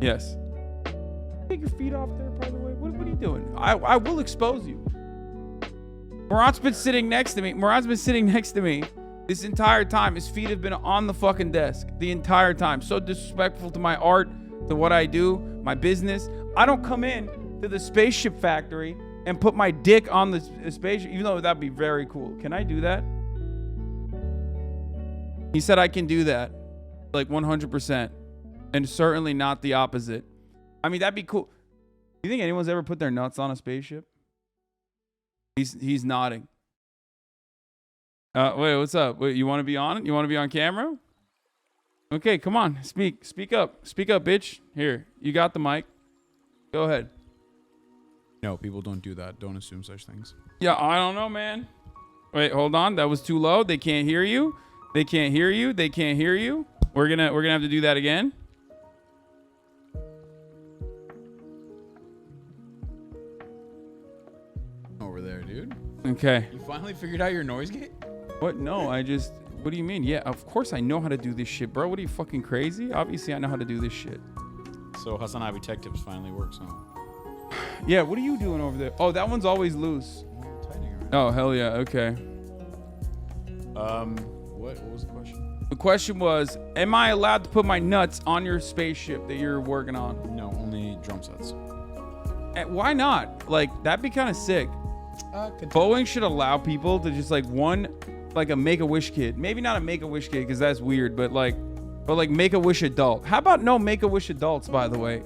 Yes. Take your feet off there, by the way. What are you doing? I will expose you. Murat's been sitting next to me. This entire time. His feet have been on the fucking desk the entire time. So disrespectful to my art, to what I do, my business. I don't come in to the spaceship factory and put my dick on the spaceship, even though that'd be very cool. Can I do that? He said I can do that, like 100%, and certainly not the opposite. I mean, that'd be cool. You think anyone's ever put their nuts on a spaceship? He's nodding. Wait, what's up? Wait, you want to be on it? You want to be on camera? Okay, come on. Speak up, bitch. Here, you got the mic. Go ahead. No, people don't do that. Don't assume such things. Yeah, I don't know, man. Wait, hold on. That was too low. They can't hear you. They can't hear you. They can't hear you. We're gonna have to do that again. Over there, dude. Okay. You finally figured out your noise gate? What? No, what do you mean? Yeah, of course I know how to do this shit, bro. What are you, fucking crazy? Obviously I know how to do this shit. So Hasanabi Tech Tips finally works, huh? Yeah, what are you doing over there? Oh, that one's always loose. Oh, hell yeah. Okay. What was the question? The question was, am I allowed to put my nuts on your spaceship that you're working on? No, only drum sets. Why not? Like, that'd be kind of sick. Boeing should allow people to just like a Make-A-Wish kid. Maybe not a Make-A-Wish kid because that's weird, but like Make-A-Wish adult. How about no Make-A-Wish adults, by the way?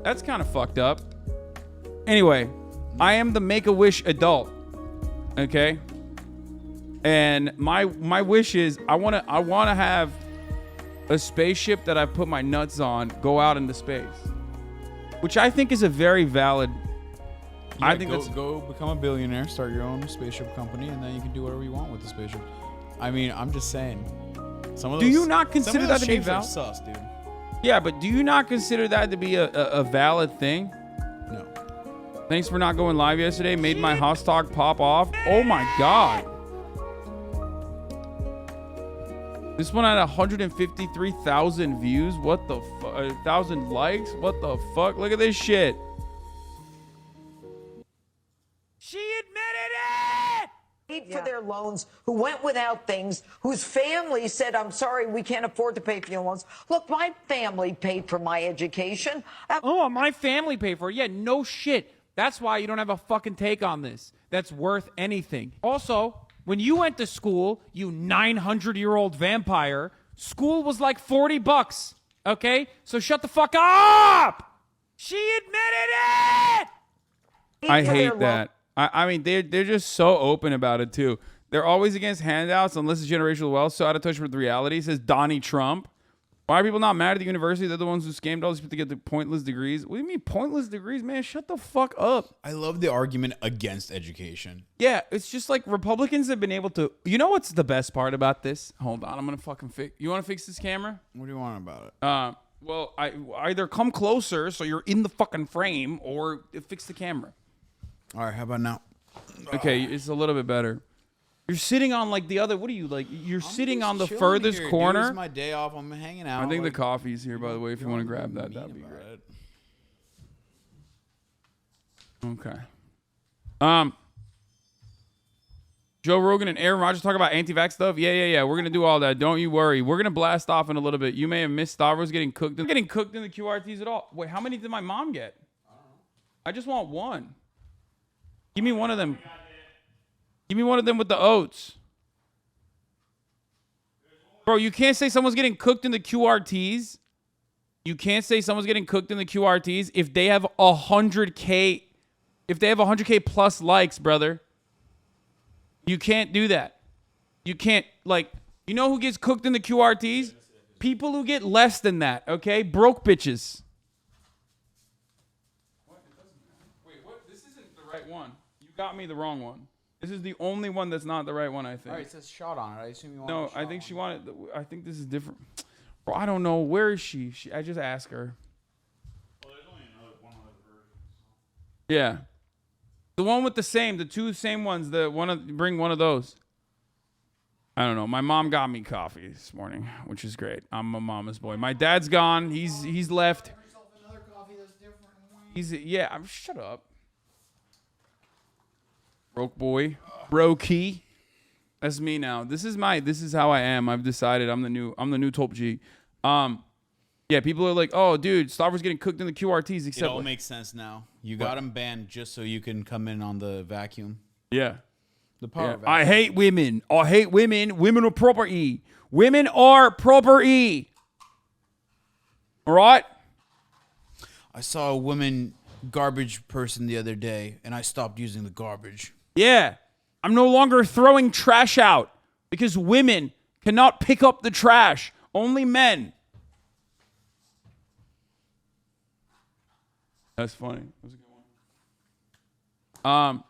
That's kind of fucked up. Anyway, I am the Make-A-Wish adult. Okay? And my wish is I want to have a spaceship that I put my nuts on go out into space. Which I think is a very valid. Yeah, I think go become a billionaire, start your own spaceship company, and then you can do whatever you want with the spaceship. I mean, I'm just saying. Do you not consider that to be valid? Sus, dude. Yeah, but do you not consider that to be a valid thing? No. Thanks for not going live yesterday. Made my Hostalk pop off. Oh my god. This one had 153,000 views. What the fuck? 1,000 likes? What the fuck? Look at this shit. She admitted it! For their loans, who went without things, whose family said, I'm sorry, we can't afford to pay for your loans. Look, my family paid for my education. Oh, my family paid for it. Yeah, no shit. That's why you don't have a fucking take on this. That's worth anything. Also, when you went to school, you 900-year-old vampire, school was like $40. Okay? So shut the fuck up! She admitted it! I hate that. I mean, they're just so open about it, too. They're always against handouts unless it's generational wealth, so out of touch with reality, says Donnie Trump. Why are people not mad at the university? They're the ones who scammed all these people to get the pointless degrees. What do you mean pointless degrees, man? Shut the fuck up. I love the argument against education. Yeah, it's just like Republicans have been able to... You know what's the best part about this? Hold on, I'm going to fucking fix... You want to fix this camera? What do you want about it? Well, I either come closer so you're in the fucking frame or fix the camera. All right, how about now? Okay, it's a little bit better. You're sitting on like the other. What are you like? You're sitting on the furthest here, corner. Dude. It's my day off. I'm hanging out. I think the coffee's here, by the way. If you want to grab that, that'd be great. Okay. Joe Rogan and Aaron Rodgers talk about anti-vax stuff. Yeah. We're gonna do all that. Don't you worry. We're gonna blast off in a little bit. You may have missed Stavros getting cooked. I'm getting cooked in the QRTs at all. Wait, how many did my mom get? I don't know. I just want one. Give me one of them. Give me one of them with the oats. Bro, you can't say someone's getting cooked in the QRTs. You can't say someone's getting cooked in the QRTs if they have 100K. If they have 100K plus likes, brother. You can't do that. You can't, like, you know who gets cooked in the QRTs? People who get less than that, okay? Broke bitches. What? It doesn't matter. Wait, what? This isn't the right one. You got me the wrong one. This is the only one that's not the right one, I think. All right, it says shot on it. I assume you want No, I think she wanted... I think this is different. Bro, I don't know. Where is she? I just asked her. Well, there's only one other version. Yeah. The one with the two same ones. Bring one of those. I don't know. My mom got me coffee this morning, which is great. I'm a mama's boy. My dad's gone. He's left. Yeah, I'm shut up. Broke boy. Brokey. That's me now. This is how I am. I've decided I'm the new top G. Yeah, people are like, oh, dude, Stavros getting cooked in the QRTs. Except It all makes sense now. You got him banned just so you can come in on the vacuum. Yeah. The power Yeah. of vacuum. I hate women. I hate women. Women are property. Women are property. All right? I saw a woman garbage person the other day, and I stopped using the garbage. Yeah. I'm no longer throwing trash out because women cannot pick up the trash. Only men. That's funny. That was a good one.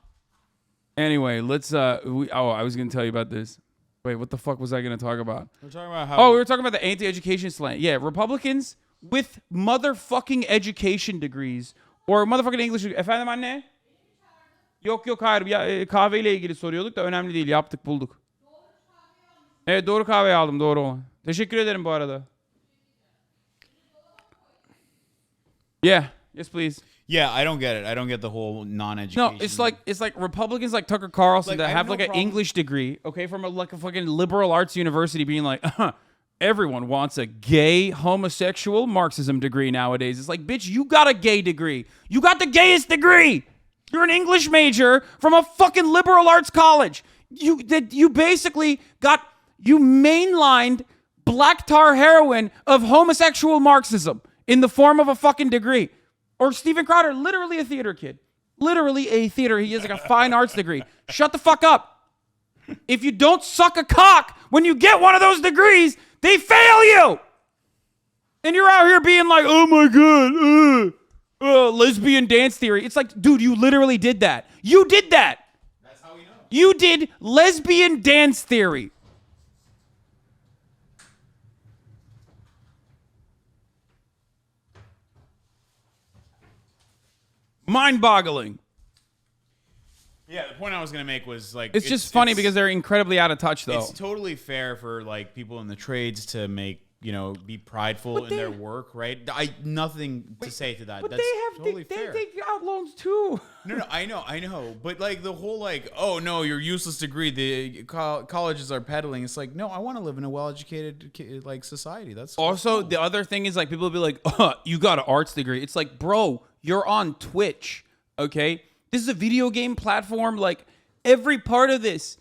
Anyway, let's I was gonna tell you about this. Wait, what the fuck was I gonna talk about? We're talking about how. Oh, we were talking about the anti-education slant. Yeah, Republicans with motherfucking education degrees or motherfucking English. Efendim anne? Yok hayır. Ya, kahveyle ilgili soruyorduk da önemli değil. Yaptık bulduk. Evet doğru kahveyi aldım doğru olan. Teşekkür ederim bu arada. Yeah. Yes, please. Yeah, I don't get it. I don't get the whole non-education. No, it's like Republicans like Tucker Carlson Like, that I have have like no an problem- English degree, okay, from a fucking liberal arts university being like, everyone wants a gay homosexual Marxism degree nowadays. It's like, bitch, you got a gay degree. You got the gayest degree. You're an English major from a fucking liberal arts college. You basically got you mainlined black tar heroin of homosexual Marxism in the form of a fucking degree. Or Steven Crowder, literally a theater kid. Literally a theater. He has like a fine arts degree. Shut the fuck up. If you don't suck a cock when you get one of those degrees, they fail you. And you're out here being like, oh my God, lesbian dance theory. It's like, dude, you literally did that. You did that. That's how we know. You did lesbian dance theory. Mind-boggling. Yeah, the point I was gonna make was like It's just funny because they're incredibly out of touch, though. it's totally fair for like people in the trades to make be prideful in their work, right? Nothing to say to that. But That's they have totally fair. they got loans too. No, I know. But like the whole like, oh no, your useless degree, the colleges are peddling. It's like, no, I want to live in a well-educated like society. That's Also, the other thing is like people will be like, you got an arts degree. It's like, bro, you're on Twitch, okay? This is a video game platform. Like every part of this,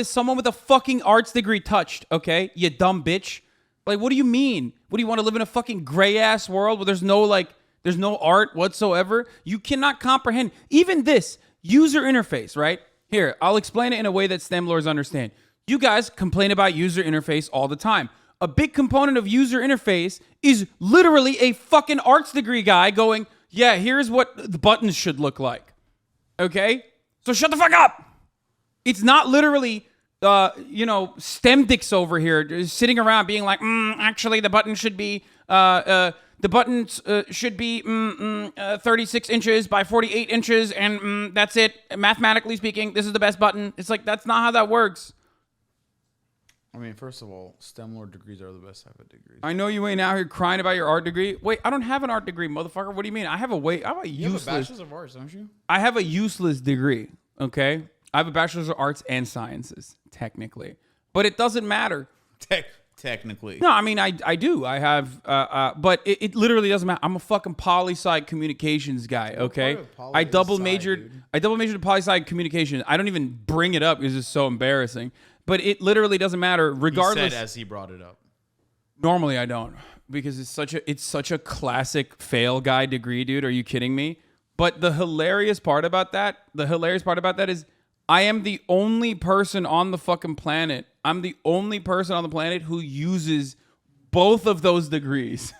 someone with a fucking arts degree touched, okay? You dumb bitch. Like, what do you mean? What do you want to live in a fucking gray ass world where there's no art whatsoever? You cannot comprehend even this user interface, right? Here, I'll explain it in a way that STEM lords understand. You guys complain about user interface all the time. A big component of user interface is literally a fucking arts degree guy going, yeah, here's what the buttons should look like. Okay? So shut the fuck up. It's not literally STEM dicks over here just sitting around being like, actually the button should be 36 inches by 48 inches, and that's it. Mathematically speaking, this is the best button. It's like, that's not how that works. I mean, first of all, STEM lord degrees are the best type of degrees. I know you ain't out here crying about your art degree. Wait, I don't have an art degree, motherfucker. What do you mean? I have a You have a useless. bachelor's of arts, don't you? I have a useless degree. Okay, I have a bachelor's of arts and sciences, technically, but it doesn't matter. Technically. No, I mean I do. I have, but it literally doesn't matter. I'm a fucking poli-sci communications guy. Okay, part of poli I is double sci, majored. dude? I double majored in poli-sci communications. I don't even bring it up because it's so embarrassing. But it literally doesn't matter, He regardless. said as he brought it up. Normally I don't, because it's such a classic fail guy degree, dude. Are you kidding me? But the hilarious part about that is I am the only person on the fucking planet. I'm the only person on the planet who uses both of those degrees.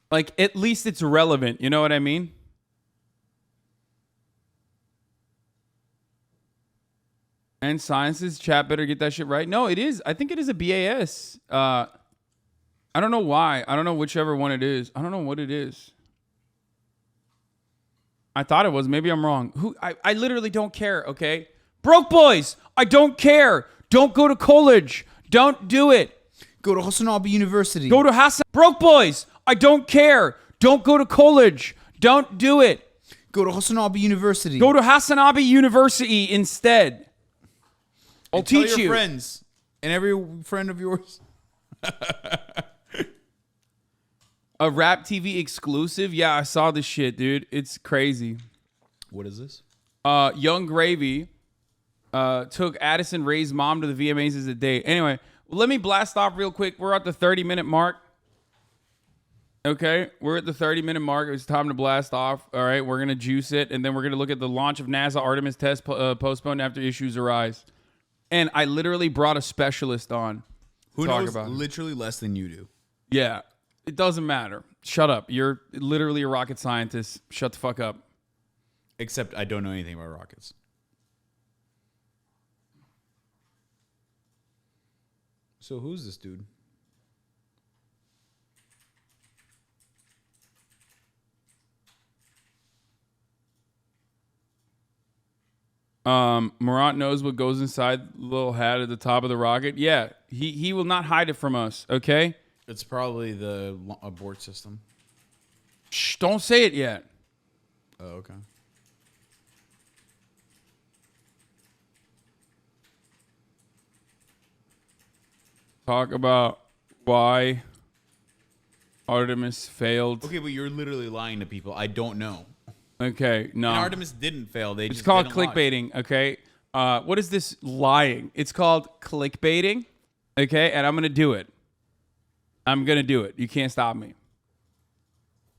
Like, at least it's relevant. You know what I mean? And sciences, chat better get that shit right. No, it is. I think it is a BAS. I don't know why. I don't know whichever one it is. I don't know what it is. I thought it was. Maybe I'm wrong. I literally don't care, okay? Broke boys, I don't care. Don't go to college. Don't do it. Go to Hasanabi University. Go to Hasan. Broke boys, I don't care. Don't go to college. Don't do it. Go to Hasanabi University. Go to Hasanabi University instead. I'll Tell teach your you. friends and every friend of yours. A Rap TV exclusive? Yeah, I saw this shit, dude. It's crazy. What is this? Young Gravy took Addison Rae's mom to the VMAs as a date. Anyway, let me blast off real quick. We're at the 30-minute mark. Okay, we're at the 30-minute mark. It's time to blast off. All right, we're going to juice it, and then we're going to look at the launch of NASA Artemis test postponed after issues arise. And I literally brought a specialist on. Who talk knows about it. literally less than you do? Yeah, it doesn't matter. Shut up. You're literally a rocket scientist. Shut the fuck up. Except I don't know anything about rockets. So who's this dude? Murat knows what goes inside the little hat at the top of the rocket. Yeah, he will not hide it from us, okay? It's probably the abort system. Shh, don't say it yet. Oh, okay. Talk about why Artemis failed. Okay, but you're literally lying to people. I don't know. Okay, no. And Artemis didn't fail. They It's just called didn't launch. clickbaiting, okay? What is this lying? It's called clickbaiting, okay? And I'm going to do it. I'm going to do it. You can't stop me.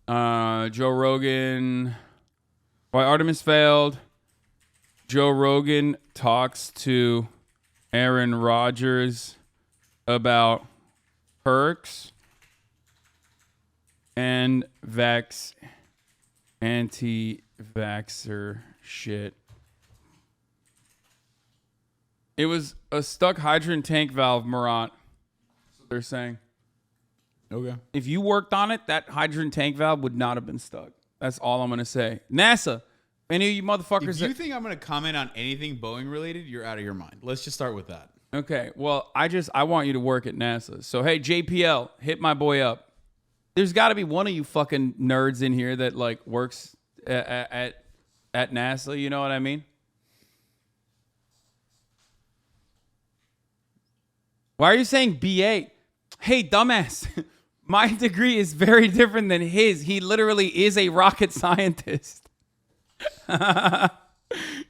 Joe Rogan. Why Artemis failed. Joe Rogan talks to Aaron Rodgers about perks and anti-vaxxer shit. It was a stuck hydrogen tank valve, Murat. That's what they're saying. Okay. If you worked on it, that hydrogen tank valve would not have been stuck. That's all I'm going to say. NASA, any of you motherfuckers... If you think I'm going to comment on anything Boeing related, you're out of your mind. Let's just start with that. Okay, well, I want you to work at NASA. So, hey, JPL, hit my boy up. There's got to be one of you fucking nerds in here that, like, works at NASA, you know what I mean? Why are you saying BA? Hey, dumbass, my degree is very different than his. He literally is a rocket scientist.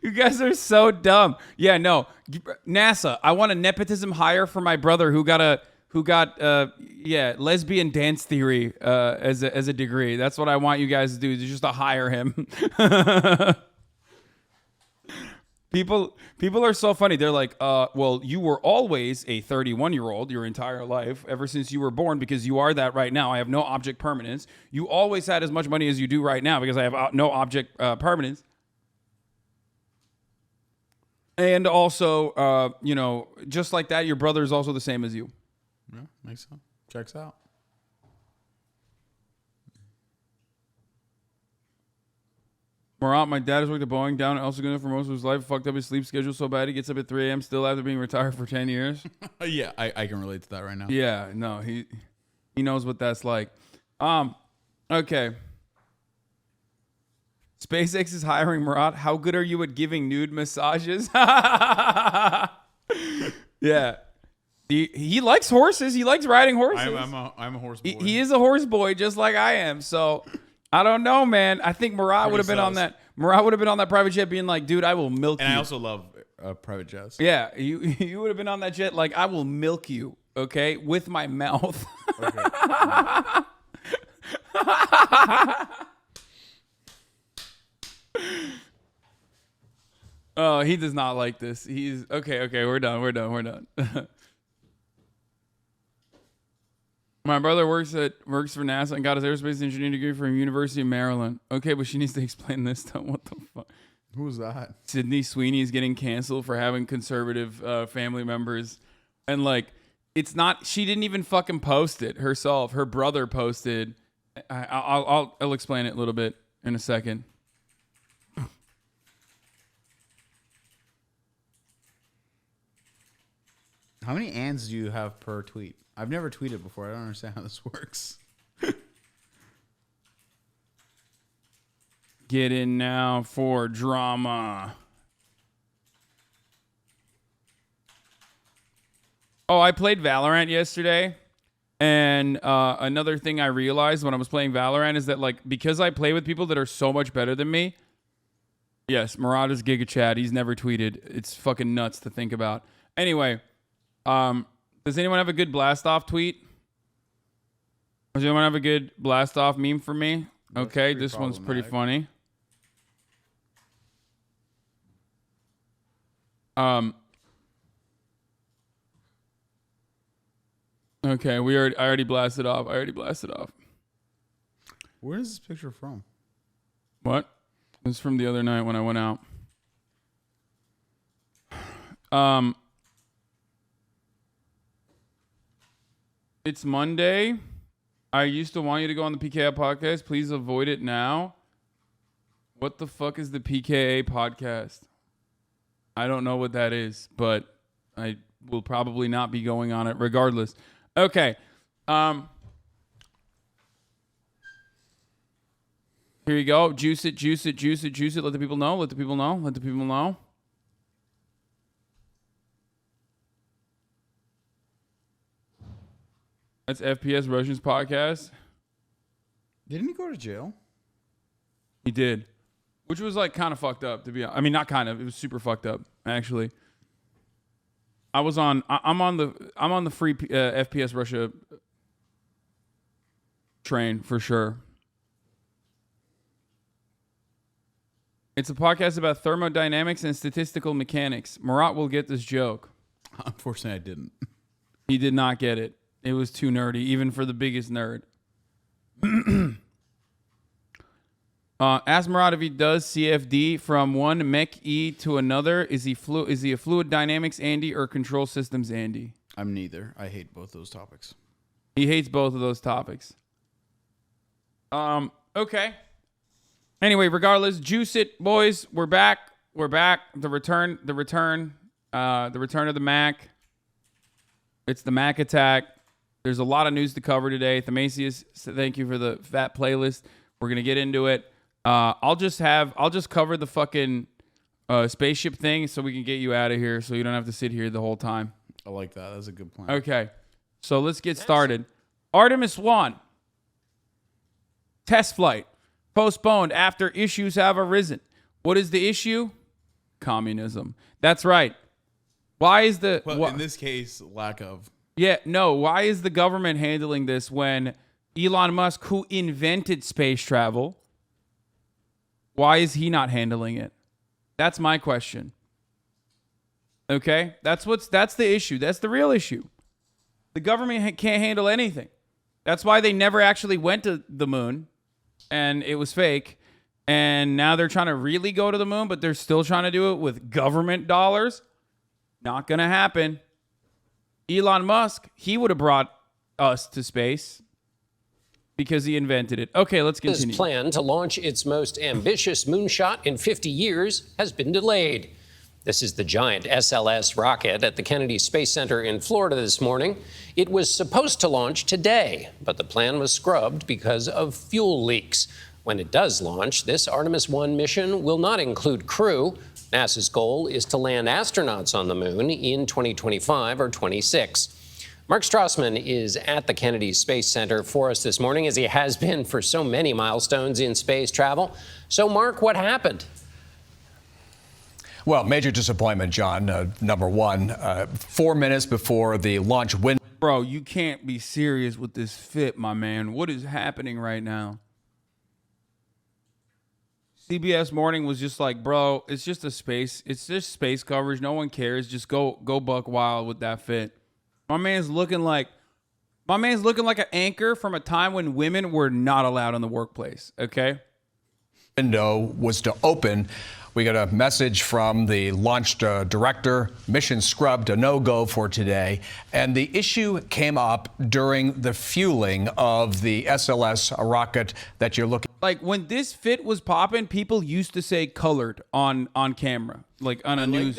You guys are so dumb. Yeah, no. NASA, I want a nepotism hire for my brother who got lesbian dance theory as a degree. That's what I want you guys to do, is just to hire him. People are so funny. They're like, well, you were always a 31-year-old your entire life, ever since you were born, because you are that right now. I have no object permanence. You always had as much money as you do right now because I have no object permanence. And also, just like that, your brother is also the same as you. Yeah, makes sense. Checks out. Murat, my dad has worked at Boeing down in El Segundo for most of his life. Fucked up his sleep schedule so bad he gets up at 3 a.m. still after being retired for 10 years. Yeah, I can relate to that right now. Yeah, no, he knows what that's like. Okay. SpaceX is hiring Murat. How good are you at giving nude massages? Yeah. He likes horses. He likes riding horses. I'm a horse boy. He is a horse boy, just like I am. So I don't know, man. I think Murat would have been on that. Murat would have been on that private jet, being like, "Dude, I will milk you." And I also love private jets. Yeah, you would have been on that jet, like, "I will milk you, okay, with my mouth." Okay. Oh, he does not like this. He's okay. We're done. My brother works for NASA and got his aerospace engineering degree from University of Maryland. Okay, but she needs to explain this to him. What the fuck? Who's that? Sydney Sweeney is getting canceled for having conservative family members, and like, it's not. She didn't even fucking post it herself. Her brother posted. I'll explain it a little bit in a second. How many ands do you have per tweet? I've never tweeted before. I don't understand how this works. get in now for drama. Oh, I played Valorant yesterday. And another thing I realized when I was playing Valorant is that, like, because I play with people that are so much better than me. Yes, Murat is Giga Chad. He's never tweeted. It's fucking nuts to think about. Anyway, does anyone have a good blast off tweet? Does anyone have a good blast off meme for me? Okay, this one's pretty funny. Okay, I already blasted off. Where is this picture from? What? It's from the other night when I went out. It's Monday. I used to want you to go on the PKA podcast. Please avoid it now. What the fuck is the PKA podcast? I don't know what that is, but I will probably not be going on it regardless. Okay. Here you go. Juice it. Let the people know. That's FPS Russians podcast. Didn't he go to jail? He did. Which was like kind of fucked up, to be honest. I mean, not kind of. It was super fucked up, actually. I'm on the free FPS Russia train for sure. It's a podcast about thermodynamics and statistical mechanics. Murat will get this joke. Unfortunately, I didn't. He did not get it. It was too nerdy, even for the biggest nerd. Ask Murat if he does CFD from one mech E to another. Is he a fluid dynamics Andy or control systems Andy? I'm neither. I hate both those topics. He hates both of those topics. Okay. Anyway, regardless, juice it, boys. We're back. The return of the Mac. It's the Mac attack. There's a lot of news to cover today. Themasius, thank you for that playlist. We're gonna get into it. I'll just cover the fucking spaceship thing so we can get you out of here, so you don't have to sit here the whole time. I like that. That's a good plan. Okay, so let's get started. Artemis 1 test flight postponed after issues have arisen. What is the issue? Communism. That's right. Why is the... Well, in this case, lack of... Yeah, no. Why is the government handling this when Elon Musk, who invented space travel, why is he not handling it? That's my question. Okay? That's the issue. That's the real issue. The government can't handle anything. That's why they never actually went to the moon, and it was fake. And now they're trying to really go to the moon, but they're still trying to do it with government dollars. Not going to happen. Elon Musk, he would have brought us to space because he invented it. Okay, let's continue. His plan to launch its most ambitious moonshot in 50 years has been delayed. This is the giant SLS rocket at the Kennedy Space Center in Florida this morning. It was supposed to launch today, but the plan was scrubbed because of fuel leaks. When it does launch, this Artemis 1 mission will not include crew. NASA's goal is to land astronauts on the moon in 2025 or 26. Mark Strassman is at the Kennedy Space Center for us this morning, as he has been for so many milestones in space travel. So, Mark, what happened? Well, major disappointment, John. Number one, 4 minutes before the launch window. Bro, you can't be serious with this fit, my man. What is happening right now? CBS Morning was just like, bro, it's just space coverage. No one cares. Just go buck wild with that fit. My man's looking like an anchor from a time when women were not allowed in the workplace. Okay. Window was to open. We got a message from the launch director, mission scrubbed, a no-go for today. And the issue came up during the fueling of the SLS rocket that you're looking. Like when this fit was popping, people used to say colored on camera, like on a news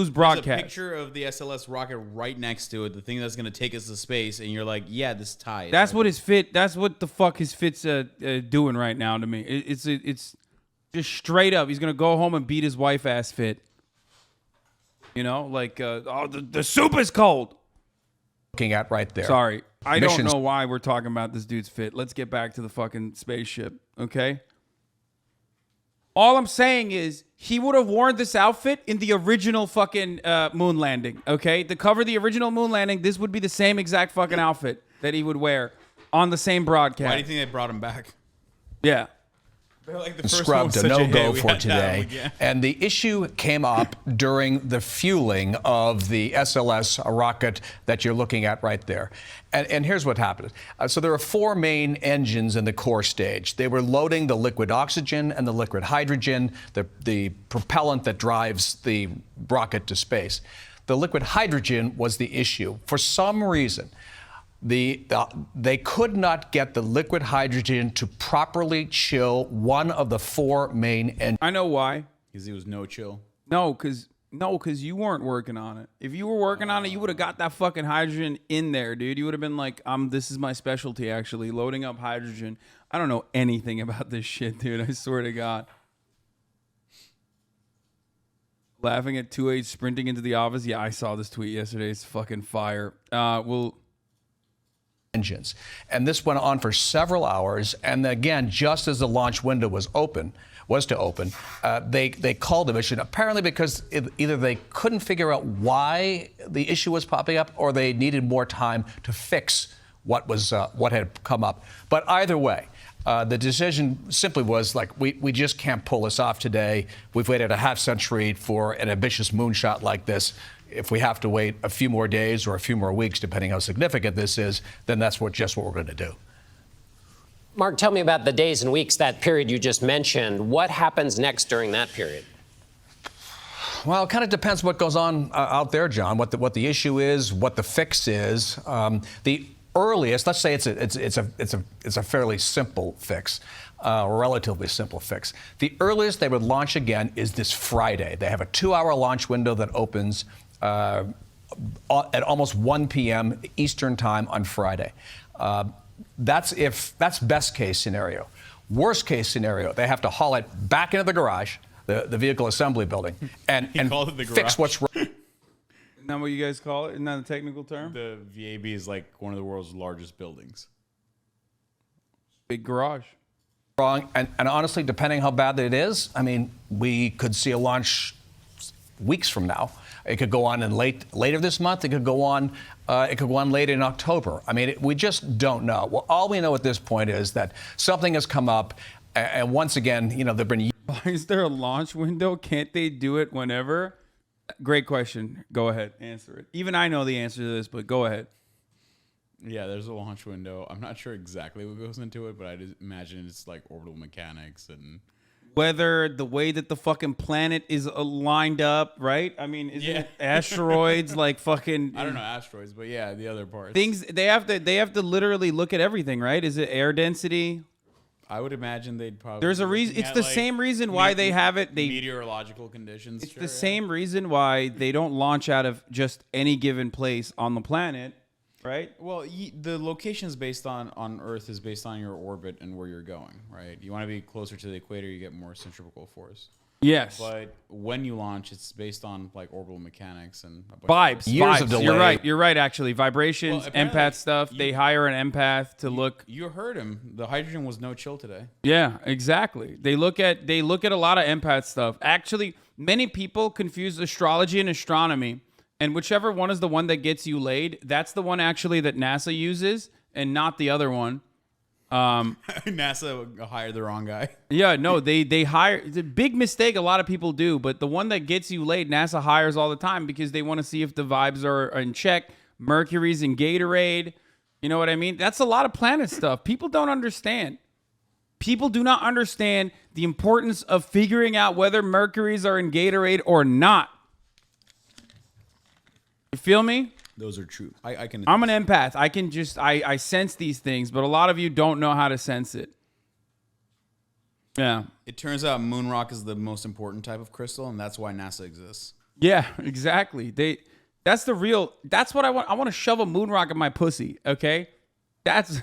broadcast. There's a picture of the SLS rocket right next to it, the thing that's going to take us to space, and you're like, yeah, this ties. That's what his fit. That's what the fuck his fit's doing right now to me. It's Just straight up, he's gonna go home and beat his wife ass fit. You know, like, oh, the soup is cold. Looking at right there. Sorry, I don't Missions- know why we're talking about this dude's fit. Let's get back to the fucking spaceship, okay? All I'm saying is he would have worn this outfit in the original fucking moon landing, okay? To cover the original moon landing, this would be the same exact fucking outfit that he would wear on the same broadcast. Why do you think they brought him back? Yeah. They're like the first one Scrubbed was a such no-go hit, we for had to have him today. again. And the issue came up during the fueling of the SLS rocket that you're looking at right there. And here's what happened. So there are 4 main engines in the core stage. They were loading the liquid oxygen and the liquid hydrogen, the propellant that drives the rocket to space. The liquid hydrogen was the issue. For some reason, they could not get the liquid hydrogen to properly chill one of the 4 main engines. I know why. Because he was no chill. No, because you weren't working on it. If you were working on it, you would have got that fucking hydrogen in there, dude. You would have been like, this is my specialty, actually, loading up hydrogen. I don't know anything about this shit, dude. I swear to God. Laughing at 2H sprinting into the office. Yeah, I saw this tweet yesterday. It's fucking fire. Engines. And this went on for several hours. And again, just as the launch window was to open, they called the mission, apparently because either they couldn't figure out why the issue was popping up or they needed more time to fix what had come up. But either way, the decision simply was like, we just can't pull this off today. We've waited a half century for an ambitious moonshot like this. If we have to wait a few more days or a few more weeks, depending how significant this is, then that's just what we're going to do. Mark, tell me about the days and weeks, that period you just mentioned. What happens next during that period? Well, it kind of depends what goes on out there, John, what the issue is, what the fix is. The earliest, let's say it's a fairly simple fix, a relatively simple fix. The earliest they would launch again is this Friday. They have a 2-hour launch window that opens at almost 1 p.m. Eastern time on Friday. That's best case scenario. Worst case scenario, they have to haul it back into the garage, the vehicle assembly building, and called it the fix garage. what's wrong. isn't that what you guys call it? Isn't that a technical term? The VAB is like one of the world's largest buildings. Big garage. Wrong. And honestly, depending how bad it is, I mean, we could see a launch weeks from now. It could go on later this month. It could go on late in October. I mean, we just don't know. Well, all we know at this point is that something has come up, and once again, there've been. Why is there a launch window? Can't they do it whenever? Great question. Go ahead, answer it. Even I know the answer to this, but go ahead. Yeah, there's a launch window. I'm not sure exactly what goes into it, but I just imagine it's like orbital mechanics and Whether the way that the fucking planet is lined up, right? I mean, isn't it asteroids like fucking? I don't know asteroids, but yeah, the other parts. Things they have to literally look at everything, right? Is it air density? I would imagine they'd probably. There's a reason. It's the same reason why they have it. They meteorological conditions. It's the same reason why they don't launch out of just any given place on the planet, right? Well, the location is based on Earth is based on your orbit and where you're going, right? You want to be closer to the equator, you get more centrifugal force. Yes. But when you launch, it's based on like orbital mechanics and a bunch Vibes. of Years of Vibes. delay. You're right. Actually, vibrations, Well, apparently, empath stuff. They hire an empath to look. You heard him. The hydrogen was no chill today. Yeah, exactly. They look at a lot of empath stuff. Actually, many people confuse astrology and astronomy, and whichever one is the one that gets you laid, that's the one actually that NASA uses, and not the other one. NASA hired the wrong guy. Yeah, no, they hire. It's a big mistake a lot of people do, but the one that gets you laid, NASA hires all the time because they want to see if the vibes are in check. Mercury's in Gatorade. You know what I mean? That's a lot of planet stuff. People don't understand. People do not understand the importance of figuring out whether Mercury's are in Gatorade or not. You feel me? Those are true. I can. I'm an empath. I can just I sense these things, but a lot of you don't know how to sense it. Yeah. It turns out moon rock is the most important type of crystal, and that's why NASA exists. Yeah, exactly. That's what I want. I want to shove a moon rock in my pussy, okay? That's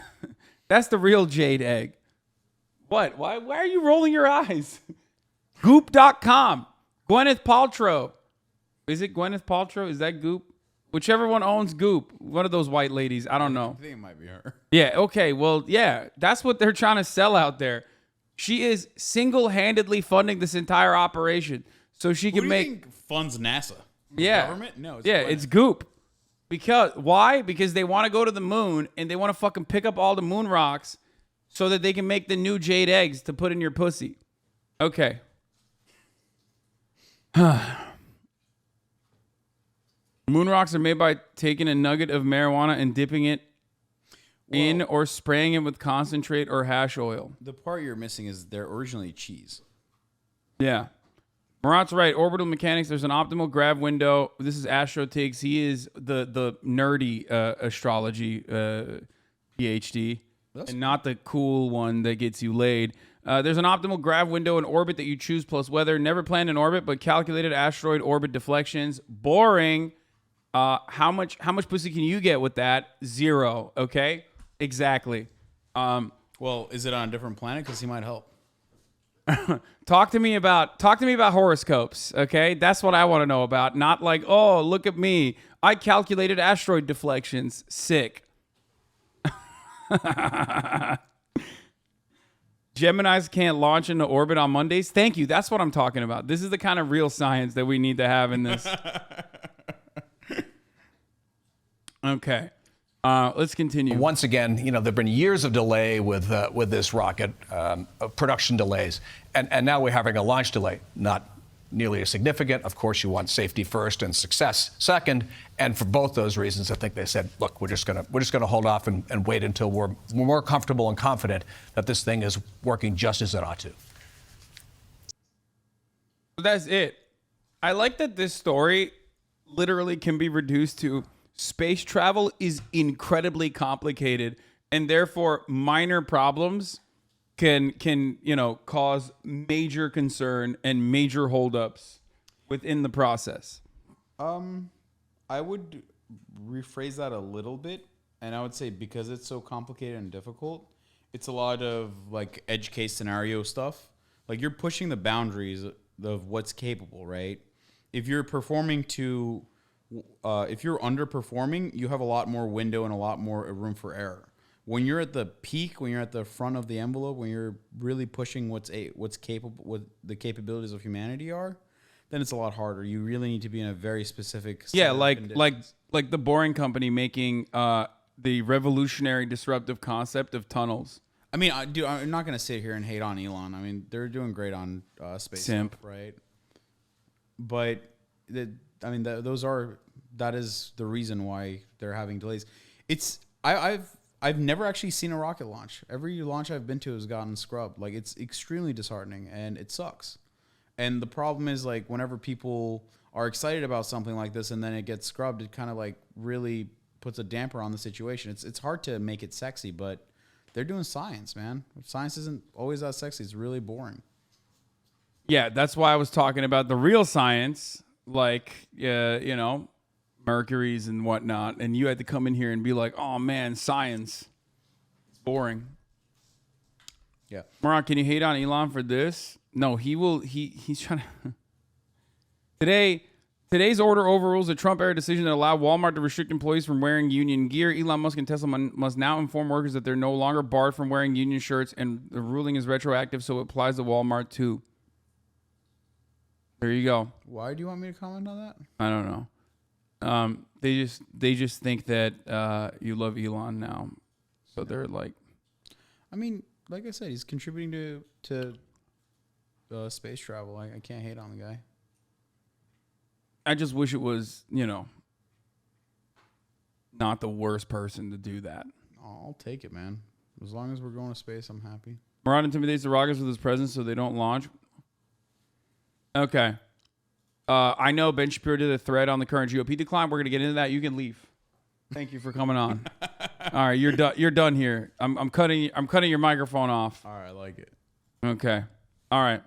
the real jade egg. What? Why are you rolling your eyes? Goop.com. Gwyneth Paltrow. Is it Gwyneth Paltrow? Is that Goop? Whichever one owns Goop. One of those white ladies. I don't know. I think it might be her. Yeah, okay. Well, yeah, that's what they're trying to sell out there. She is single-handedly funding this entire operation so she can make funds NASA. Yeah. Government? No, it's Goop. Because why? Because they want to go to the moon and they want to fucking pick up all the moon rocks so that they can make the new jade eggs to put in your pussy. Okay. Moon rocks are made by taking a nugget of marijuana and dipping it in or spraying it with concentrate or hash oil. The part you're missing is they're originally cheese. Yeah. Murat's right. Orbital mechanics, there's an optimal grav window. This is AstroTigs. He is the nerdy astrology PhD and not the cool one that gets you laid. There's an optimal grav window in orbit that you choose plus weather. Never planned in orbit, but calculated asteroid orbit deflections. Boring. How much pussy can you get with that? 0. Okay? Exactly. Well, is it on a different planet? Because he might help. Talk to me about horoscopes, okay? That's what I want to know about. Not like, oh, look at me. I calculated asteroid deflections. Sick. Geminis can't launch into orbit on Mondays. Thank you. That's what I'm talking about. This is the kind of real science that we need to have in this. Okay. Let's continue. Once again, there've been years of delay with this rocket, production delays, and now we're having a launch delay. Not nearly as significant. Of course, you want safety first and success second. And for both those reasons, I think they said, look, we're just gonna hold off and wait until we're more comfortable and confident that this thing is working just as it ought to. That's it. I like that this story literally can be reduced to space travel is incredibly complicated, and therefore minor problems can cause major concern and major holdups within the process. I would rephrase that a little bit, and I would say because it's so complicated and difficult, it's a lot of like edge case scenario stuff. Like you're pushing the boundaries of what's capable, right? If you're performing to if you're underperforming, you have a lot more window and a lot more room for error. When you're at the peak, when you're at the front of the envelope, when you're really pushing what's capable, what the capabilities of humanity are, then it's a lot harder. You really need to be in a very specific set of conditions. like the Boring Company making the revolutionary disruptive concept of tunnels. I mean, I'm not going to sit here and hate on Elon. I mean, they're doing great on space Simp. stuff, right? But that is the reason why they're having delays. I've never actually seen a rocket launch. Every launch I've been to has gotten scrubbed. Like it's extremely disheartening and it sucks. And the problem is like whenever people are excited about something like this and then it gets scrubbed, it kind of like really puts a damper on the situation. It's hard to make it sexy, but they're doing science, man. Science isn't always that sexy. It's really boring. Yeah, that's why I was talking about the real science, like Mercury's and whatnot, and you had to come in here and be like, "Oh man, science, it's boring." Yeah, Murat, can you hate on Elon for this? No, he will. He's trying to. Today's order overrules a Trump-era decision that allowed Walmart to restrict employees from wearing union gear. Elon Musk and Tesla must now inform workers that they're no longer barred from wearing union shirts, and the ruling is retroactive, so it applies to Walmart too. There you go. Why do you want me to comment on that? I don't know. They just think that you love Elon now, so they're like. I mean, like I said, he's contributing to space travel. I can't hate on the guy. I just wish it was, not the worst person to do that. I'll take it, man. As long as we're going to space, I'm happy. Murat intimidates the rockets with his presence so they don't launch. Okay. I know Ben Shapiro did a thread on the current GOP decline. We're going to get into that. You can leave. Thank you for coming on. All right, you're done. You're done here. I'm cutting your microphone off. All right, I like it. Okay. All right.